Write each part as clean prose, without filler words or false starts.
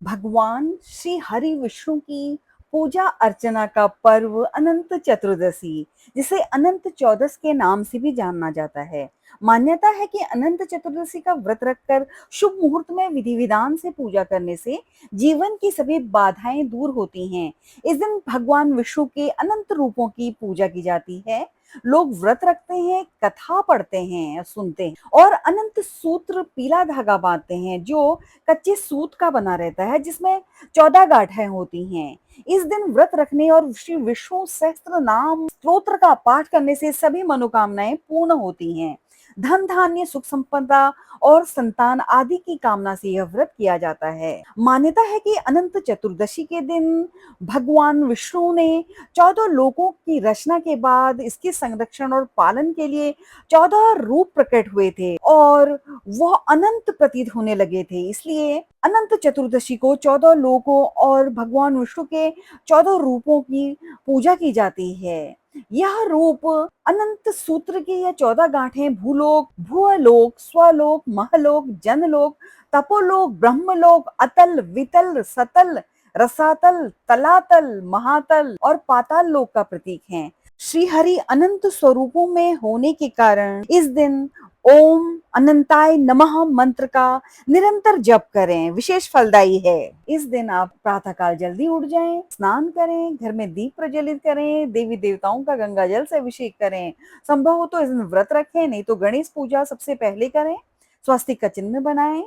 भगवान श्री हरि विष्णु की पूजा अर्चना का पर्व अनंत चतुर्दशी, जिसे अनंत चौदस के नाम से भी जाना जाता है। मान्यता है कि अनंत चतुर्दशी का व्रत रखकर शुभ मुहूर्त में विधि विधान से पूजा करने से जीवन की सभी बाधाएं दूर होती हैं। इस दिन भगवान विष्णु के अनंत रूपों की पूजा की जाती है। लोग व्रत रखते हैं, कथा पढ़ते हैं, सुनते हैं और अनंत सूत्र पीला धागा बांधते हैं, जो कच्चे सूत का बना रहता है, जिसमें 14 गांठें होती हैं। इस दिन व्रत रखने और श्री विष्णु सहस्त्र नाम स्तोत्र का पाठ करने से सभी मनोकामनाएं पूर्ण होती हैं। धन धान्य सुख संपदा और संतान आदि की कामना से यह व्रत किया जाता है। मान्यता है कि अनंत चतुर्दशी के दिन भगवान विष्णु ने 14 लोकों की रचना के बाद इसके संरक्षण और पालन के लिए 14 रूप प्रकट हुए थे और वह अनंत प्रतीत होने लगे थे। इसलिए अनंत चतुर्दशी को 14 लोकों और भगवान विष्णु के 14 रूपों की पूजा की जाती है। यह रूप अनंत सूत्र की यह 14 गांठें भूलोक, भुवलोक, स्वलोक, महलोक, जनलोक, तपोलोक, ब्रह्मलोक, अतल, वितल, सतल, रसातल, तलातल, महातल और पाताल लोक का प्रतीक हैं। श्री हरि अनंत स्वरूपों में होने के कारण इस दिन ओम अनंताय नमः मंत्र का निरंतर जप करें, विशेष फलदायी है। इस दिन आप प्रातःकाल जल्दी उठ जाएं, स्नान करें, घर में दीप प्रज्वलित करें, देवी देवताओं का गंगा जल से अभिषेक करें। संभव हो तो इस दिन व्रत रखें, नहीं तो गणेश पूजा सबसे पहले करें। स्वस्तिक का चिन्ह बनाएं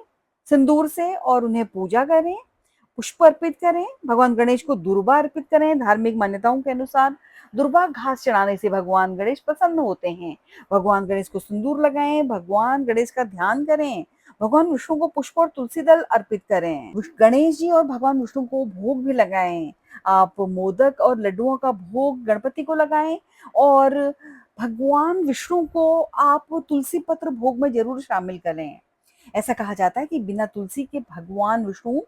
सिंदूर से और उन्हें पूजा करें, पुष्प अर्पित करें, भगवान गणेश को दुर्वा अर्पित करें। धार्मिक मान्यताओं के अनुसार दुर्वा घास चढ़ाने से भगवान गणेश प्रसन्न होते हैं। भगवान गणेश को सिंदूर लगाएं, भगवान गणेश का ध्यान करें, भगवान विष्णु को पुष्प और तुलसी दल अर्पित करें। गणेश जी और भगवान विष्णु को भोग भी लगाएं। आप मोदक और लड्डुओं का भोग गणपति को लगाएं और भगवान विष्णु को आप तुलसी पत्र भोग में जरूर शामिल करें। ऐसा कहा जाता है कि बिना तुलसी के भगवान विष्णु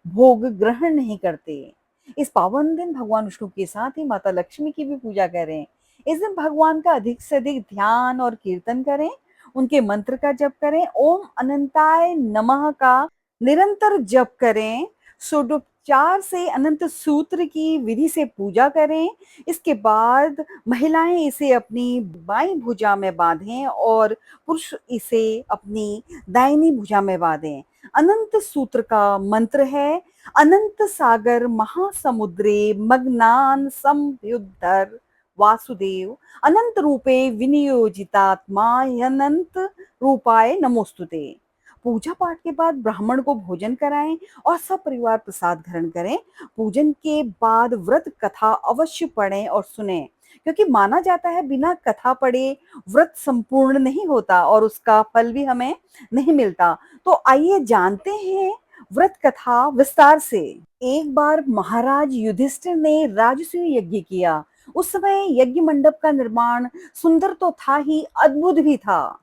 भोग ग्रहण नहीं करते। इस पावन दिन भगवान विष्णु के साथ ही माता लक्ष्मी की भी पूजा करें। इस दिन भगवान का अधिक से अधिक ध्यान और कीर्तन करें, उनके मंत्र का जप करें, ओम अनंताय नमः का निरंतर जप करें, षोडोपचार से अनंत सूत्र की विधि से पूजा करें। इसके बाद महिलाएं इसे अपनी बाईं भुजा में बांधें और पुरुष इसे अपनी दाहिनी भुजा में बांधें। अनंत सूत्र का मंत्र है, अनंत सागर महासमुद्रे मग्नान संयुद्धर वासुदेव अनंत रूपे विनियोजितात्मा अनंत रूपाय नमोस्तुते। पूजा पाठ के बाद ब्राह्मण को भोजन कराएं और सब परिवार प्रसाद ग्रहण करें। पूजन के बाद व्रत कथा अवश्य पढ़ें और सुनें, क्योंकि माना जाता है बिना कथा पढ़े व्रत संपूर्ण नहीं होता और उसका फल भी हमें नहीं मिलता। तो आइए जानते हैं व्रत कथा विस्तार से। एक बार महाराज युधिष्ठिर ने राजसूय यज्ञ किया। उस समय यज्ञ मंडप का निर्माण सुंदर तो था ही, अद्भुत भी था।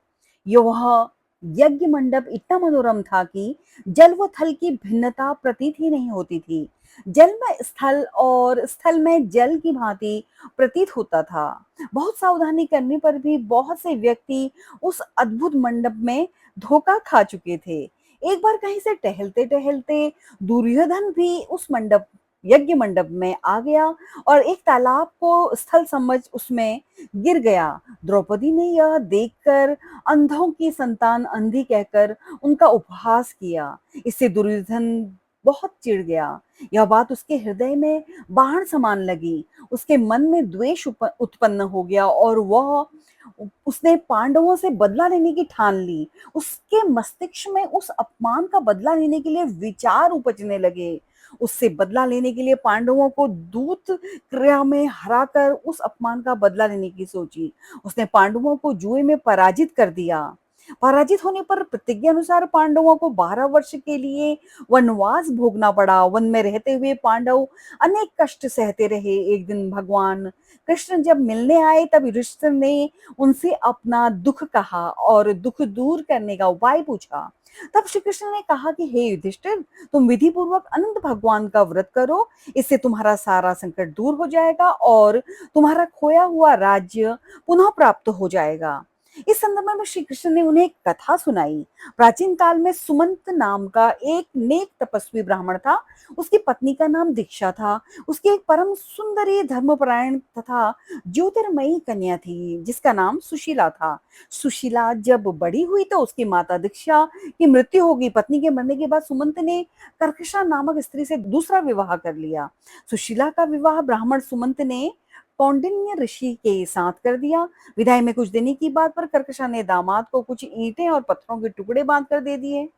यह यज्ञ मंडप इतना मनोरम था कि जल व थल की भिन्नता प्रतीत ही नहीं होती थी। जल में स्थल और स्थल में जल की भांति प्रतीत होता था। बहुत सावधानी करने पर भी बहुत से व्यक्ति उस अद्भुत मंडप में धोखा खा चुके थे। एक बार कहीं से टहलते टहलते दुर्योधन भी उस मंडप यज्ञ मंडप में आ गया और एक तालाब को स्थल समझ उसमें गिर गया। द्रौपदी ने यह देखकर अंधों की संतान अंधी कहकर उनका उपहास किया। इससे दुर्योधन बहुत चिढ़ गया। यह बात उसके हृदय में बाण समान लगी। उसके मन में द्वेष उत्पन्न हो गया और वह उसने पांडवों से बदला लेने की ठान ली। उसके मस्तिष्क में उस अपमान का बदला लेने के लिए विचार उपजने लगे। उससे बदला लेने के लिए पांडवों को दूत क्रिया में हराकर उस अपमान का बदला लेने की सोची। उसने पांडवों को जुए में पराजित कर दिया। पराजित होने पर प्रतिज्ञा अनुसार पांडवों को 12 वर्ष के लिए वनवास भोगना पड़ा। वन में रहते हुए पांडव अनेक कष्ट सहते रहे। एक दिन भगवान कृष्ण जब मिलने आए तब युधिष्ठिर ने उनसे अपना दुख कहा और दुख दूर करने का उपाय पूछा। तब श्री कृष्ण ने कहा कि हे युधिष्ठिर, तुम विधि पूर्वक अनंत भगवान का व्रत करो, इससे तुम्हारा सारा संकट दूर हो जाएगा और तुम्हारा खोया हुआ राज्य पुनः प्राप्त हो जाएगा। इस संदर्भ में श्री कृष्ण ने उन्हें एक कथा सुनाई। प्राचीन काल में सुमंत नाम का एक नेक तपस्वी ब्राह्मण था। उसकी पत्नी का नाम दीक्षा था। उसकी एक परम सुंदरी धर्मपरायण तथा ज्योतिर्मयी कन्या थी जिसका नाम सुशीला था। सुशीला जब बड़ी हुई तो उसकी माता दीक्षा की मृत्यु हो गई। पत्नी के मरने के बाद सुमंत ने कर्कशा नामक स्त्री से दूसरा विवाह कर लिया। सुशीला का विवाह ब्राह्मण सुमंत ने कौंडिन्य ऋषि के साथ कर दिया। विदाई में कुछ देने की बात पर कर्कशा ने दामाद को कुछ ईंटें और पत्थरों के टुकड़े बांध कर दे दिए।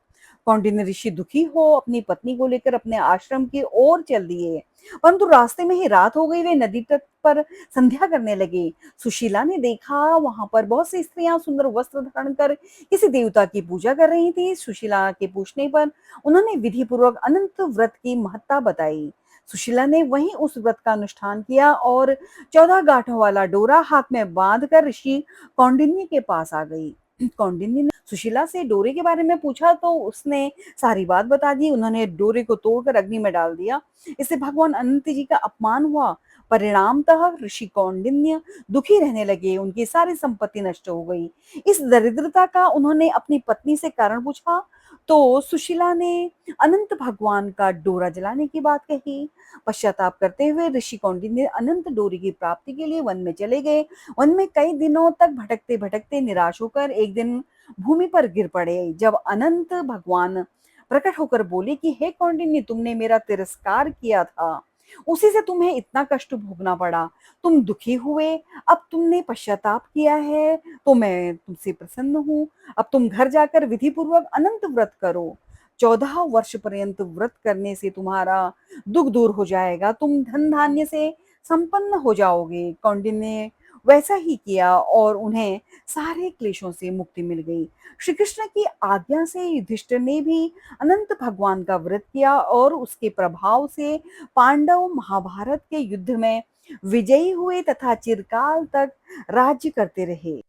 कौंडिन्य ऋषि दुखी हो अपनी पत्नी को लेकर अपने आश्रम की ओर चल दिए, परंतु रास्ते में ही रात हो गई। वे नदी तट पर संध्या करने लगे। सुशीला ने देखा वहां पर बहुत सी स्त्रियां सुंदर वस्त्र धारण कर किसी देवता की पूजा कर रही थी। सुशीला के पूछने पर उन्होंने विधि पूर्वक अनंत व्रत की महत्ता बताई। सुशीला ने वहीं उस व्रत का अनुष्ठान किया और 14 गांठों वाला डोरा हाथ में बांधकर ऋषि कौंडिन्य के पास आ गई। कौंडिन्य ने सुशीला से डोरे के बारे में पूछा तो उसने सारी बात बता दी। उन्होंने डोरे को तोड़कर अग्नि में डाल दिया। इससे भगवान अनंत जी का अपमान हुआ। परिणामतः ऋषि कौंडिन्य दुखी रहने लगे। उनकी सारी संपत्ति नष्ट हो गई। इस दरिद्रता का उन्होंने अपनी पत्नी से कारण पूछा तो सुशीला ने अनंत भगवान का डोरा जलाने की बात कही। पश्चाताप करते हुए ऋषि कौंडिन्य अनंत डोरी की प्राप्ति के लिए वन में चले गए। वन में कई दिनों तक भटकते भटकते निराश होकर एक दिन भूमि पर गिर पड़े। जब अनंत भगवान प्रकट होकर बोले कि हे कौंडिन्य, तुमने मेरा तिरस्कार किया था, उसी से तुम्हें इतना कष्ट भोगना पड़ा। तुम दुखी हुए, अब तुमने पश्चाताप किया है तो मैं तुमसे प्रसन्न हूँ। अब तुम घर जाकर विधि पूर्वक अनंत व्रत करो। 14 वर्ष पर्यंत व्रत करने से तुम्हारा दुख दूर हो जाएगा। तुम धन धान्य से संपन्न हो जाओगे। कौंडिन्य ने वैसा ही किया और उन्हें सारे क्लेशों से मुक्ति मिल गई। श्री कृष्ण की आज्ञा से युधिष्ठिर ने भी अनंत भगवान का व्रत किया और उसके प्रभाव से पांडव महाभारत के युद्ध में विजयी हुए तथा चिरकाल तक राज्य करते रहे।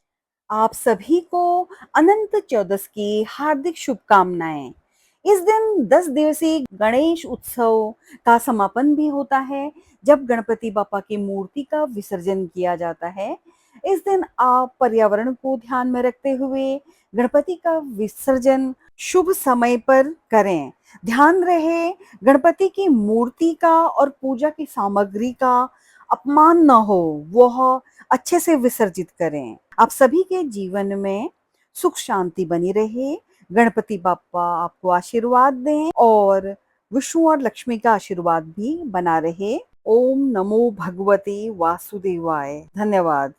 आप सभी को अनंत चौदस की हार्दिक शुभकामनाएं। इस दिन 10 दिवसीय गणेश उत्सव का समापन भी होता है जब गणपति बापा की मूर्ति का विसर्जन किया जाता है। इस दिन आप पर्यावरण को ध्यान में रखते हुए गणपति का विसर्जन शुभ समय पर करें। ध्यान रहे गणपति की मूर्ति का और पूजा की सामग्री का अपमान न हो, वह अच्छे से विसर्जित करें। आप सभी के जीवन में सुख शांति बनी रहे। गणपति बाप्पा आपको आशीर्वाद दें और विष्णु और लक्ष्मी का आशीर्वाद भी बना रहे। ओम नमो भगवते वासुदेवाय। धन्यवाद।